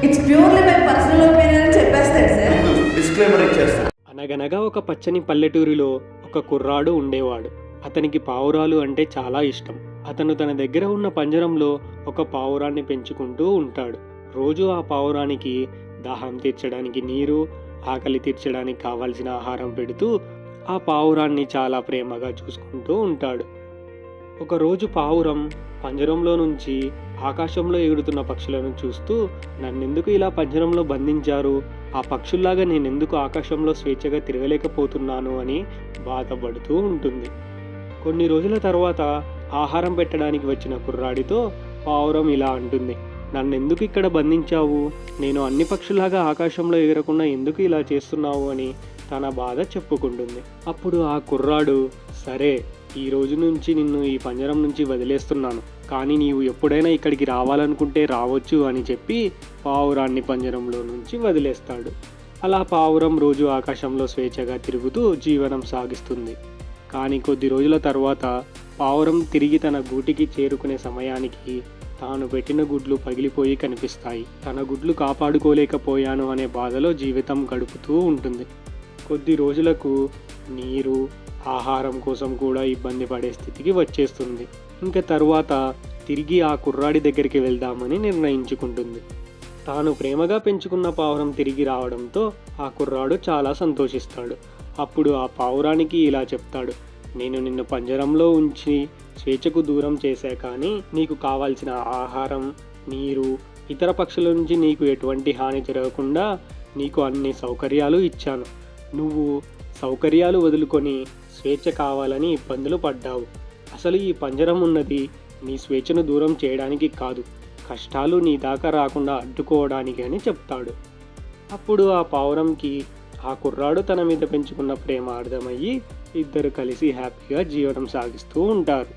It's purely my personal opinion అని చెప్పేస్తాడు sir. Disclaimer ఇచ్చేస్తాను. అనగనగా ఒక పచ్చని పల్లెటూరిలో ఒక కుర్రాడు ఉండేవాడు. అతనికి పావురాలు అంటే చాలా ఇష్టం. అతను తన దగ్గర ఉన్న పంజరంలో ఒక పావురాన్ని పెంచుకుంటూ ఉంటాడు. రోజు ఆ పావురానికి దాహం తీర్చడానికి నీరు, ఆకలి తీర్చడానికి కావాల్సిన ఆహారం పెడుతూ ఆ పావురాన్ని చాలా ప్రేమగా చూసుకుంటూ ఉంటాడు. ఒకరోజు పావురం పంజరంలో నుంచి ఆకాశంలో ఎగురుతున్న పక్షులను చూస్తూ, నన్నెందుకు ఇలా పంజరంలో బంధించారు, ఆ పక్షుల్లాగా నేనెందుకు ఆకాశంలో స్వేచ్ఛగా తిరగలేకపోతున్నాను అని బాధపడుతూ ఉంటుంది. కొన్ని రోజుల తర్వాత ఆహారం పెట్టడానికి వచ్చిన కుర్రాడితో పావురం ఇలా అంటుంది, నన్నెందుకు ఇక్కడ బంధించావు, నేను అన్ని పక్షులాగా ఆకాశంలో ఎగరకుండా ఎందుకు ఇలా చేస్తున్నావు అని తన బాధ చెప్పుకుంటుంది. అప్పుడు ఆ కుర్రాడు, సరే ఈ రోజు నుంచి నిన్ను ఈ పంజరం నుంచి వదిలేస్తున్నాను, కానీ నీవు ఎప్పుడైనా ఇక్కడికి రావాలనుకుంటే రావచ్చు అని చెప్పి పావురాన్ని పంజరంలో నుంచి వదిలేస్తాడు. అలా పావురం రోజు ఆకాశంలో స్వేచ్ఛగా తిరుగుతూ జీవనం సాగిస్తుంది. కానీ కొద్ది రోజుల తర్వాత పావురం తిరిగి తన గూటికి చేరుకునే సమయానికి తాను పెట్టిన గుడ్లు పగిలిపోయి కనిపిస్తాయి. తన గుడ్లు కాపాడుకోలేకపోయాను అనే బాధలో జీవితం గడుపుతూ ఉంటుంది. కొద్ది రోజులకు నీరు, ఆహారం కోసం కూడా ఇబ్బంది పడే స్థితికి వచ్చేస్తుంది. ఇంకా తరువాత తిరిగి ఆ కుర్రాడి దగ్గరికి వెళ్దామని నిర్ణయించుకుంటుంది. తాను ప్రేమగా పెంచుకున్న పావురం తిరిగి రావడంతో ఆ కుర్రాడు చాలా సంతోషిస్తాడు. అప్పుడు ఆ పావురానికి ఇలా చెప్తాడు, నేను నిన్ను పంజరంలో ఉంచి స్వేచ్ఛకు దూరం చేశా, కానీ నీకు కావాల్సిన ఆహారం, నీరు, ఇతర పక్షుల నుంచి నీకు ఎటువంటి హాని జరగకుండా నీకు అన్ని సౌకర్యాలు ఇచ్చాను. నువ్వు సౌకర్యాలు వదులుకొని స్వేచ్ఛ కావాలని ఇబ్బందులు పడ్డావు. అసలు ఈ పంజరం ఉన్నది నీ స్వేచ్ఛను దూరం చేయడానికి కాదు, కష్టాలు నీ దాకా రాకుండా అడ్డుకోవడానికి అని చెప్తాడు. అప్పుడు ఆ పావురంకి ఆ కుర్రాడు తన మీద పెంచుకున్న ప్రేమ అర్థమయ్యి ఇద్దరు కలిసి హ్యాపీగా జీవనం సాగిస్తూ ఉంటారు.